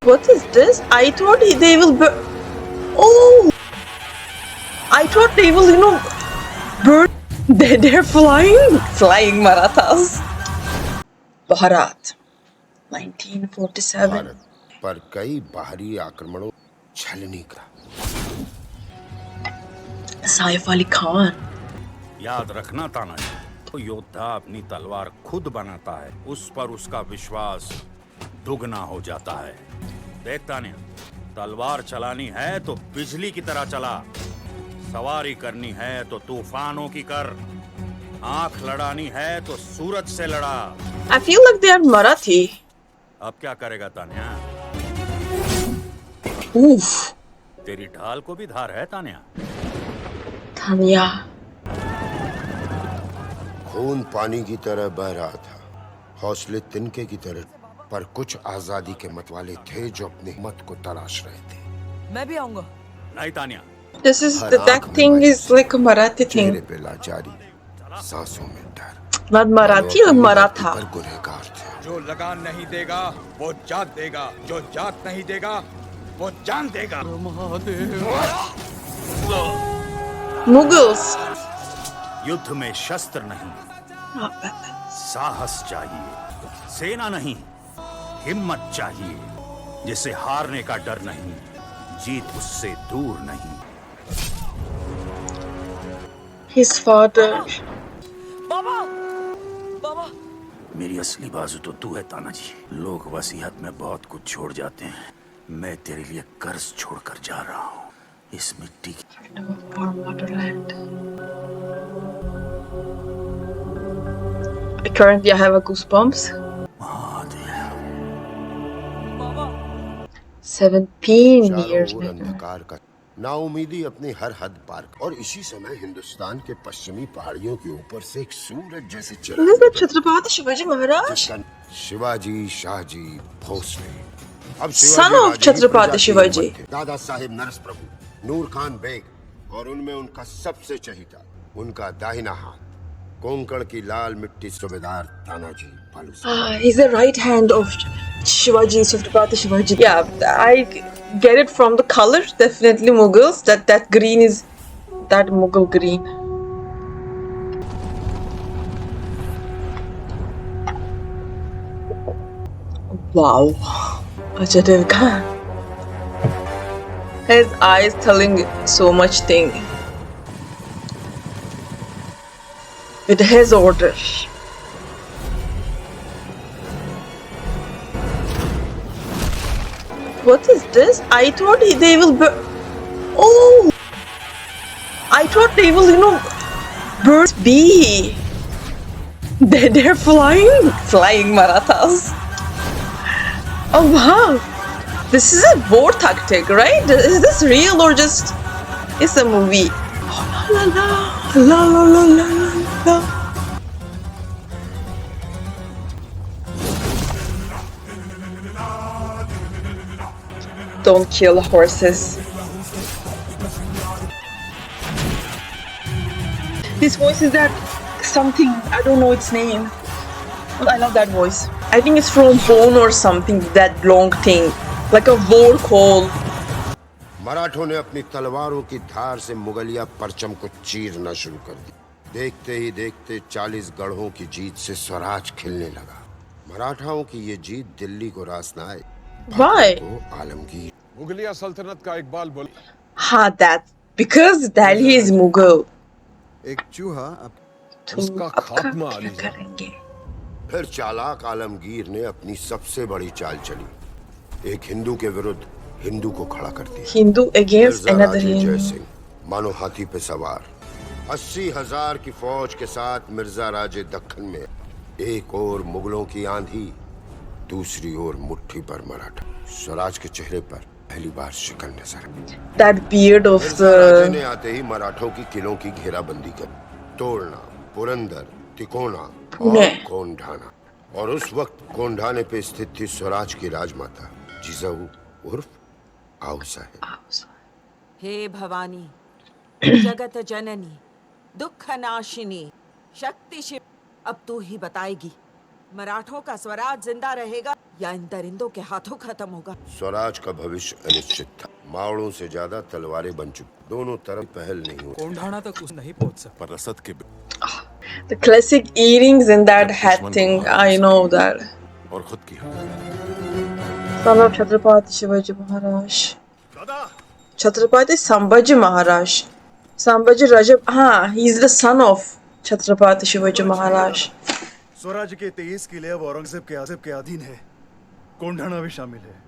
What is this? I thought they will Oh! I thought they will, burn. They're flying. Flying Marathas. Bharat, 1947. Bharat पर कई बाहरी आक्रमणों छलनी का। Saif Ali Khan. याद रखना तानाजी, तो योद्धा अपनी तलवार खुद बनाता है, उस पर उसका विश्वास दुगना हो जाता है। देख तानिया, तलवार चलानी है तो बिजली की तरह चला, सवारी करनी है तो तूफानों की कर, आंख लड़ानी है तो सूरज से लड़ा। I feel like they are Marathi. अब क्या करेगा तानिया? Oof. तेरी ढाल को भी धार है तानिया। Tanya. खून पानी की तरह बह रहा था, हौसले तिनके की तरह, पर कुछ आजादी के मतवाले थे जो अपनी हिम्मत को तलाश रहे थे। मैं भी आऊंगा। नहीं Tania, This is that thing is like a Marathi चेहरे thing. पे लाचारी, सांसों में डर। Not Marathi or Maratha. पर गुनहगार थे। जो लगान नहीं देगा वो जात देगा, जो जात नहीं देगा वो जान देगा। Mughals. युद्ध में शस्त्र नहीं, Not weapons. साहस चाहिए, सेना नहीं, हिम्मत चाहिए, जिसे हारने का डर नहीं, जीत उससे दूर नहीं। His father. बाबा, बाबा। मेरी असली बाजू तो तू है तानाजी। लोग वसीयत में बहुत कुछ छोड़ जाते हैं, मैं तेरे लिए कर्ज छोड़कर जा रहा हूँ। इस मिट्टी की Warm Waterland. Currently, I have a goosebumps. Mahadev. 17 चारों years ओर later. अंधकार का नाउमीदी अपनी हर हद पार कर, और इसी समय हिंदुस्तान के पश्चिमी पहाड़ियों के ऊपर से एक सूरज जैसे Is this the Chhatrapati Shivaji Maharaj? जिसका शिवाजी शाहजी भोसले। अब Son of Chhatrapati Shivaji. Dada Saheb nurse Prabhu, Noor Khan bag, और उनमें उनका सबसे चहीता, उनका दाहिना हाथ, कोंकण की लाल मिट्टी सूबेदार तानाजी मालूम। He's the right hand of Shivaji, Chhatrapati Shivaji. Yeah, I get it from the color. Definitely Mughals. That green is that Mughal green. Wow, Ajay Devgan. His eyes telling so much thing. With his order. What is this? I thought they will Oh! I thought they will, birds be. They're flying. Flying Marathas. Oh wow! This is a war tactic, right? Is this real or just it's a movie? Oh, la la la la la la la. Don't kill horses. This voice is that something, I don't know its name. But I love that voice. I think it's from Bone or something, that long thing. Like a war call. मराठों ने अपनी तलवारों की धार से मुगलिया परचम को चीरना शुरू कर दिया। देखते ही देखते 40 गढ़ों की जीत से स्वराज खिलने लगा। मराठाओं की ये जीत दिल्ली को रास न आई। Why? को आलमगीर मुगलिया सल्तनत का इकबाल बोल। Ha, that. Because Delhi is Mughal. एक चूहा तो उसका अब खात्मा क्या अलीजा। करेंगे? फिर चालाक आलमगीर ने अपनी सबसे बड़ी चाल चली, एक हिंदू के विरुद्ध हिंदू को खड़ा कर दिया। Hindu against मिर्जा another राजे जय Hindu. सिंह मानो हाथी पे सवार, 80,000 की फौज के साथ मिर्जा राजे दक्कन में, एक ओर मुगलों की आंधी, दूसरी ओर मुट्ठी पर मराठा। स्वराज के चेहरे पर पहली बार शिकन नजर आई। That beard of मिर्जा राजे ने the आते ही मराठों की किलों की घेराबंदी कर, तोड़ना, पुरंदर, तिकोना पुणे। और कोंढाना। और उस वक्त कोंढाने पे स्थित थी स्वराज की राजमाता जिजाऊ उर्फ आओ साहेब। हे भवानी, जगत जननी, दुख नाशिनी, शक्ति शिव, अब तू ही बताएगी, मराठों का स्वराज जिंदा रहेगा या इन दरिंदों के हाथों खत्म होगा। स्वराज का भविष्य अनिश्चित था। मावड़ों से ज्यादा तलवारें बन चुकी, दोनों तरफ पहल नहीं हुई। कोंढाणा तक उस नहीं पहुंच सकता। पर रसद के The classic earrings and that hat thing. I know that. और खुद की Son of Chhatrapati Shivaji Maharaj. Chhatrapati Sambhaji Maharaj. Sambhaji Raja. He's the son of Chhatrapati Shivaji Maharaj. Swaraj के 23 किले अब औरंगजेब के अधीन है। कोंढाणा भी शामिल है।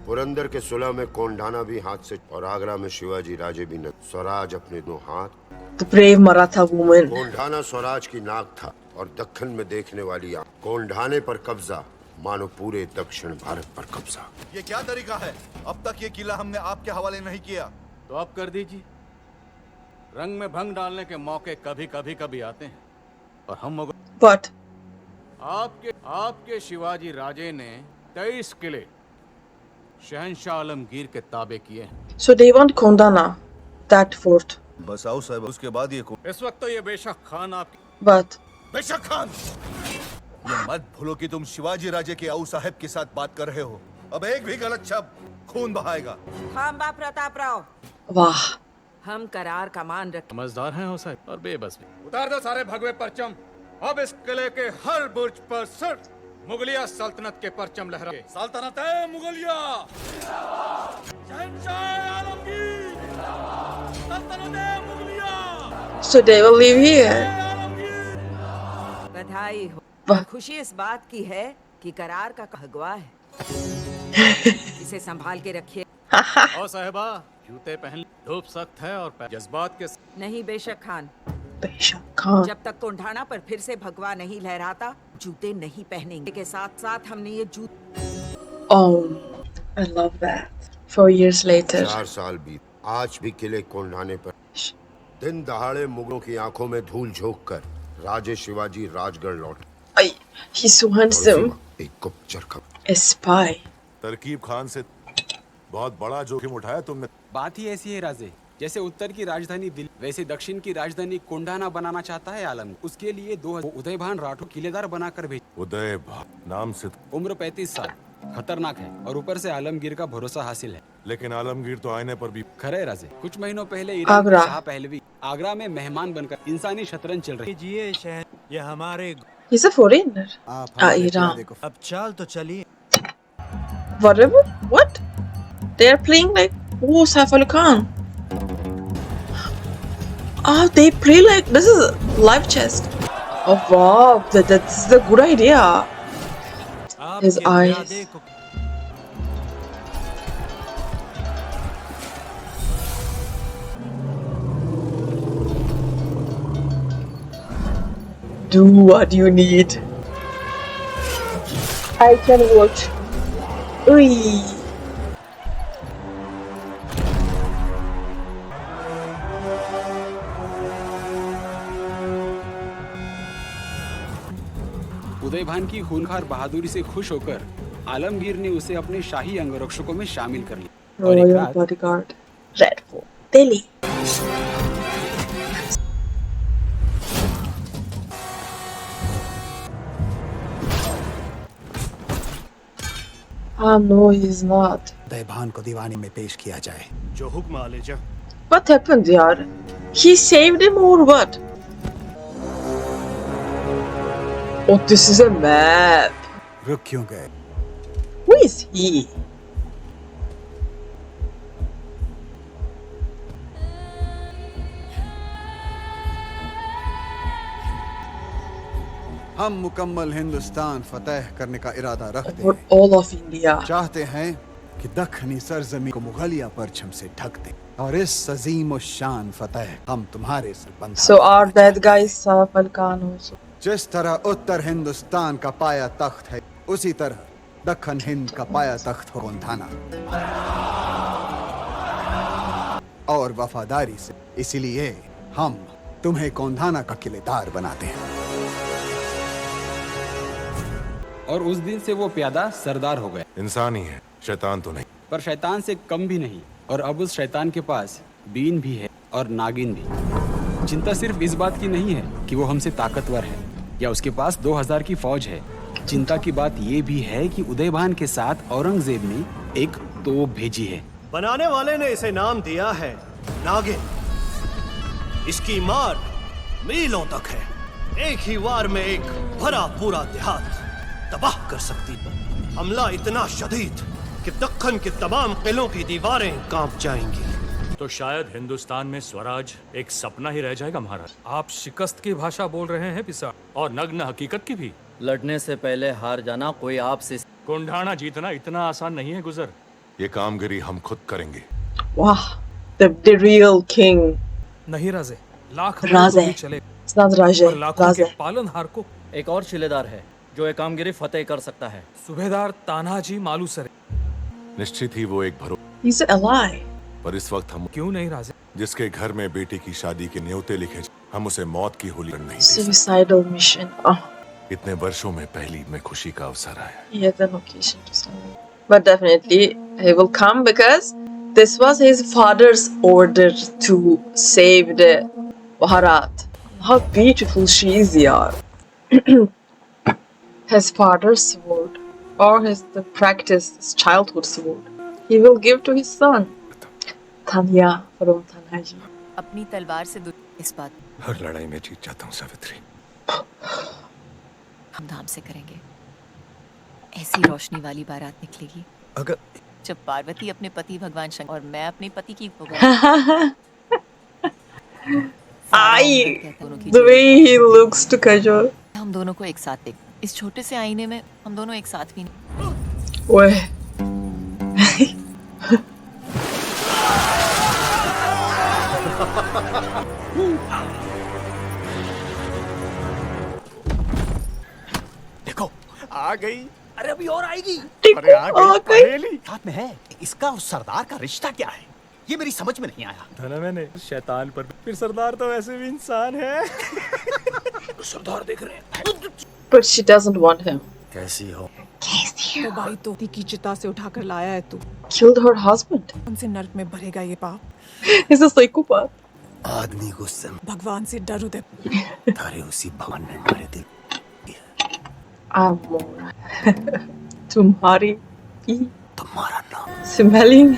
पुरंदर के सुलह में कोंढाना भी हाथ से, और आगरा में शिवाजी राजे भी न। स्वराज अपने दो हाथ। The brave Maratha woman. Kondhana Swaraj की नाक था और दक्खन में देखने वाली आंख। कोंढाने पर कब्जा मानो पूरे दक्षिण भारत पर कब्जा। ये क्या तरीका है? अब तक ये किला हमने आपके हवाले नहीं किया। तो आप कर दीजिए। रंग में भंग डालने के मौके कभी आते हैं, और हम मुगल But आपके शिवाजी राजे ने 23 किले शहंशाह आलमगीर के ताबे किए हैं। so they want Kondana, that fort. बस आओ साहब, उसके बाद ये इस वक्त तो ये बेशक खान आपकी But बेशक खान, ये मत भूलो कि तुम शिवाजी राजे के आऊ साहब के साथ बात कर रहे हो। अब एक भी गलत शब्द खून बहाएगा। खांबा प्रताप राव, वाह, हम करार का मान रख। समझदार हैं हो साहब, और बेबस भी। उतार दो सारे भगवे परचम। अब इस किले के हर बुर्ज पर सिर्फ मुगलिया सल्तनत के परचम लहरा। सल्तनत है मुगलिया, शहंशाह आलमगीर, सल्तनत है मुगलिया, so they will live here. बधाई हो। वाह। खुशी इस बात की है कि करार का भगवा है। इसे संभाल के रखिए। और साहिबा जूते पहन, धूप सख्त है और जज्बात के नहीं बेशक खान, Besha Khan. जब तक कोंढाणा पर फिर से भगवा नहीं लहराता जूते नहीं पहनेंगे। के साथ साथ हमने ये Oh, I love that. 4 years later. 4 साल बीत, आज भी किले कोंढाने पर दिन दहाड़े मुगलों की आंखों में धूल झोंक कर राजे शिवाजी राजगढ़ लौटे। Ay, he's so handsome. एक गुप्तचर खबर। A spy. तरकीब खान से बहुत बड़ा जोखिम उठाया तुमने। बात ही ऐसी है राजे, जैसे उत्तर की राजधानी दिल्ली वैसे दक्षिण की राजधानी कोंढाना बनाना चाहता है आलम। उसके लिए उदयभान राठौर किलेदार बनाकर भेज। उदयभान नाम से, उम्र 35 साल, खतरनाक है और ऊपर से आलमगीर का भरोसा हासिल है। लेकिन आलमगीर तो आईने पर भी। खरे राजे, कुछ महीनों पहले ईरान आगरा। के शाह पहलवी आगरा में मेहमान बनकर इंसानी शतरंज चल रही। ये शहर, ये हमारे He's a foreigner. Iran. अब चाल तो चलिए। Whatever? What? They are playing like Saif Ali Khan. Oh, they play like this is live chess. Oh wow, that's a good idea. His eyes. Do what you need. I can watch. Ui. Udaybhan की खूंखार बहादुरी से खुश होकर आलमगीर ने उसे अपने शाही अंगरक्षकों में शामिल कर लिया। और एक Royal रात bodyguard. Red Fort. Delhi. Ah no, he's not. Udaybhan को दीवानी में पेश किया जाए। जो हुक्म आलेजा। What happened, yaar? He saved him or what? Oh, this is a map. रुक क्यों गए? Who is he? हम मुकम्मल हिंदुस्तान फतेह करने का इरादा रखते For हैं। all of India. चाहते हैं कि दखनी सरजमीन को मुगलिया परचम से ढक दें और इस अजीम शान फतेह हम तुम्हारे सर बंधा। So are that guys Saif Ali Khan also? जिस तरह उत्तर हिंदुस्तान का पाया तख्त है, उसी तरह दक्खन हिंद का पाया तख्त हो कोंढाना, और वफादारी से इसीलिए हम तुम्हें कोंढाना का किलेदार बनाते हैं। और उस दिन से वो प्यादा सरदार हो गया। इंसान ही है, शैतान तो नहीं। पर शैतान से कम भी नहीं, और अब उस शैतान के पास बीन भी है और नागिन भी। चिंता सिर्फ इस बात की नहीं है कि वो हमसे ताकतवर है या उसके पास 2000 की फौज है। चिंता की बात ये भी है कि उदयभान के साथ औरंगजेब ने एक तोप भेजी है। बनाने वाले ने इसे नाम दिया है नागिन। इसकी मार मीलों तक है। एक ही वार में एक भरा पूरा देहात तबाह कर सकती है। हमला इतना शदीद कि दक्कन के तमाम किलों की दीवारें कांप जाएंगी। तो शायद हिंदुस्तान में स्वराज एक सपना ही रह जाएगा महाराज। आप शिकस्त की भाषा बोल रहे हैं पिसा, और नग्न हकीकत की भी। लड़ने से पहले हार जाना कोई आपसे। कोंढाणा जीतना इतना आसान नहीं है गुजर। ये कामगिरी हम खुद करेंगे। Wow, the real king. नहीं राजे, लाख राजे. भी चले, It's not Raje. पर लाखों के Raze. पालनहार को। एक और शिलेदार है जो ये कामगिरी फतेह कर सकता है। सूबेदार तानाजी मालूसरे। निश्चित ही वो एक He's an ally. पर इस वक्त हम क्यों नहीं राजे? जिसके घर में बेटी की शादी के न्योते लिखे, हम उसे मौत की होली नहीं दे सकते। Suicidal mission. Oh, इतने वर्षों में पहली में खुशी का अवसर आया। he had an occasion to celebrate. But definitely he will come because this was his father's order to save the Bharat. How beautiful she is, yaar. His father's sword, or the practice, his childhood sword, he will give to his son. Tanya from Tanaji. अपनी तलवार से इस बात हर लड़ाई में जीत जाता हूँ सावित्री। हम धाम से करेंगे। ऐसी रोशनी वाली बारात निकलेगी अगर जब पार्वती अपने पति भगवान शंकर और मैं अपने पति की भगवान। The way he looks to Kajol. हम दोनों को एक साथ देख, इस छोटे से आईने में हम दोनों एक साथ भी नहीं। ओए। देखो आ गई। अरे अभी और आएगी। अरे आ गई। साथ में है। इसका उस सरदार का रिश्ता क्या है? ये मेरी समझ में नहीं आया। धना मैंने शैतान पर, फिर सरदार तो वैसे भी इंसान है। सरदार देख रहे हैं। But she doesn't want him. कैसी हो? तो भाई तो की चिता से उठाकर लाया है तू। Killed her husband. उनसे नरक में भरेगा ये पाप। He's a psychopath. आदमी गुस्से में भगवान से डर उदय। तारे उसी भगवान ने मारे दिल। Amor. तुम्हारी पी तुम्हारा नाम। Smelling.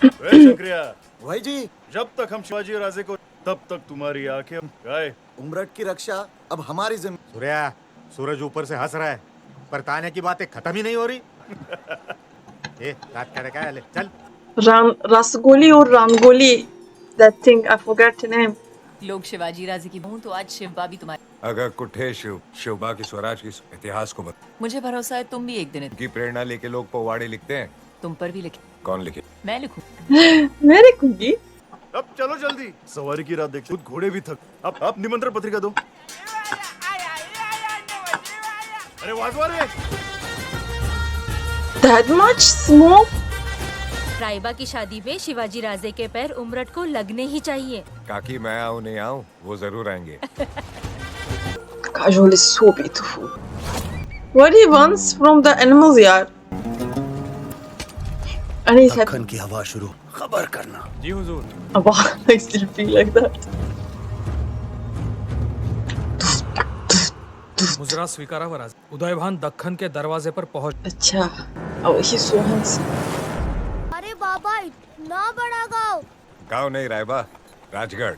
शुक्रिया भाई जी। जब तक हम शिवाजी राजे को, तब तक तुम्हारी आंखें गाय। उमरठ की रक्षा अब हमारी जिम्मेदारी। सूर्या, सूरज ऊपर से हंस रहा है, पर तान्या की बातें खत्म ही नहीं हो रही। रात का क्या है? चल। Rasgoli or Rangoli. That thing, I forgot the name. लोग शिवाजी राजे की बहू तो आज शिवबा भी तुम्हारी। अगर कुठे शिवबा की स्वराज की इतिहास को मुझे भरोसा है तुम भी एक दिन की प्रेरणा लेके लोग पौवाड़े लिखते हैं। तुम पर भी लिखे। कौन लिखे? मैं लिखूं। मैं लिखूंगी। अब चलो जल्दी, सवारी की रात देख, खुद घोड़े भी थक। अब निमंत्रण पत्रिका दो। अरे वाजवा रे। That much smoke? रायबा की शादी में शिवाजी राजे के पैर उमरठ को लगने ही चाहिए। काकी मैं आऊं नहीं आऊं, वो जरूर आएंगे। Kajol is so beautiful. What he wants from the animals, yaar? And he's happy. Deccan की हवा शुरू, खबर करना। जी हुजूर। Wow, I still feel like that. मुजरा स्वीकारावा राजे। उदयभान दक्कन के दरवाजे पर पहुंच। अच्छा, oh, he's so handsome. अरे बाबा, इतना बड़ा गांव। गाँव नहीं रायबा, राजगढ़,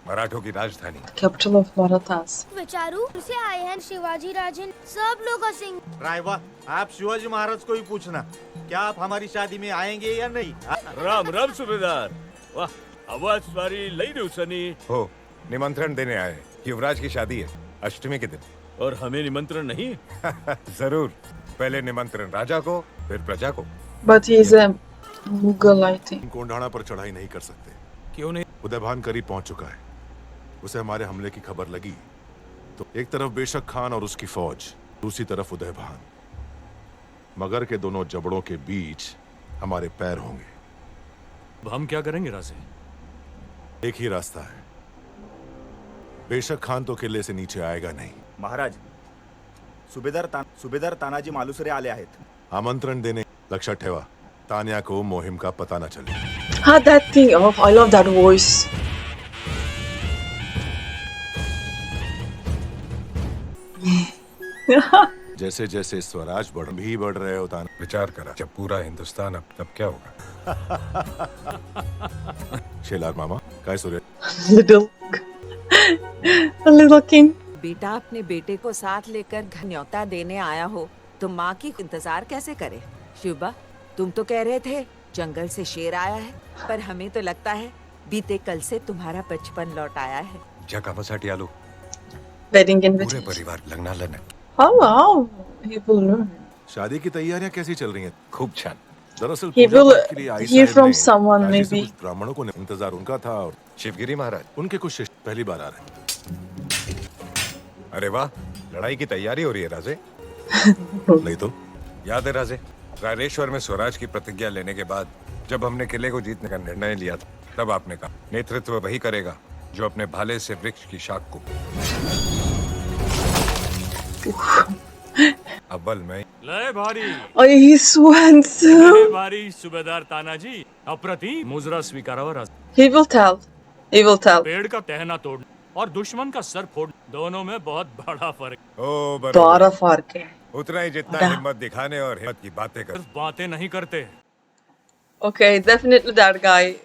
मराठों की राजधानी। Capital of Marathas. विचारू से आए हैं शिवाजी राजे, सब लोग हंसेंगे। रायबा, आप शिवाजी महाराज को ही पूछना, क्या आप हमारी शादी में आएंगे या नहीं? राम राम सूबेदार। वाह, आवाज सारी लई न्यूसनी हो। निमंत्रण देने आए। युवराज की शादी है अष्टमी के दिन। और हमें निमंत्रण नहीं? जरूर, पहले निमंत्रण राजा को, फिर प्रजा को। But he's a Mughal, I think. Kondhana पर चढ़ाई नहीं कर सकते। क्यों नहीं? उदयभान करीब पहुंच चुका है। उसे हमारे हमले की खबर लगी तो एक तरफ बेशक खान और उसकी फौज, दूसरी तरफ उदयभान। मगर के दोनों जबड़ों के बीच हमारे पैर होंगे। अब हम क्या करेंगे राजे? एक ही रास्ता है। बेशक खान तो किले से नीचे आएगा नहीं। महाराज, सुभेदार तानाजी मालुसरे आले आहेत। आमंत्रण देने लक्षात ठेवा, तान्या को मोहिम का पता न चले। Ah, that thing. Oh, I love that voice. जैसे जैसे स्वराज भी बढ़ रहे हो ताना। विचार करा, जब पूरा हिंदुस्तान अब तब क्या होगा? शेलार मामा काय सूर्य little king. बेटा अपने बेटे को साथ लेकर घर न्योता देने आया हो तो माँ की इंतजार कैसे करे? शुभा, तुम तो कह रहे थे जंगल से शेर आया है, पर हमें तो लगता है बीते कल से तुम्हारा बचपन लौट आया है। जगावासाठी आलो, Wedding पूरे invitation. परिवार लग्नाला नाही. Oh wow, he will learn. शादी की तैयारियां कैसी चल रही हैं? खूप छान. दरअसल He पूजा will पाठ के लिए आई hear साहब from ने someone काशी से maybe. कुछ ब्राह्मणों को इंतजार उनका था और शिवगिरी महाराज. उनके कुछ शिष्य पहली बार आ रहे हैं। अरे वाह, लड़ाई की तैयारी हो रही है राजे. नहीं तो याद है राजे, रायरेश्वर में स्वराज की प्रतिज्ञा लेने के बाद जब हमने किले को जीतने का निर्णय लिया था, तब आपने कहा नेतृत्व वही करेगा जो अपने भाले से वृक्ष की शाख को. अव्वल मैं. लय भारी. Oh, he's so handsome. लय भारी सुबेदार तानाजी, अप्रतिम मुजरा स्वीकारावा राजा. He will tell. He will tell. पेड़ का टहना तोड़ और दुश्मन का सर फोड़, दोनों में बहुत बड़ा फर्क. ओ बड़ा फर्क है. उतना ही जितना हिम्मत दिखाने और हिम्मत की बातें कर. सिर्फ बातें नहीं करते. Okay, definitely that guy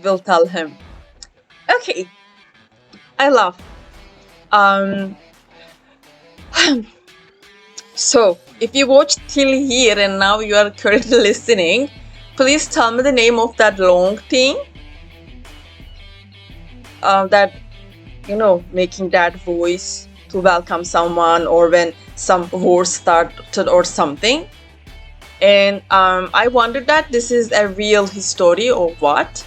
will tell him. Okay, I love. So, if you watched till here and now you are currently listening, please tell me the name of that long thing. That, you know, making that voice to welcome someone or when some war started or something. And I wondered that this is a real history or what.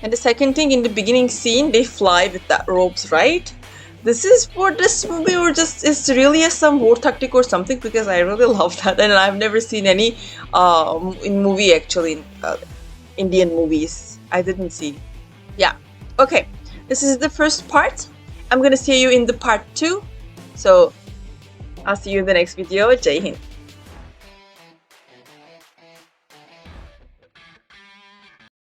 And the second thing, in the beginning scene, they fly with that ropes, right? This is for this movie or just it's really some war tactic or something, because I really love that and I've never seen any in movie actually, Indian movies. I didn't see. Yeah. Okay. This is the first part. I'm gonna see you in the part 2. So I'll see you in the next video. Jai Hind.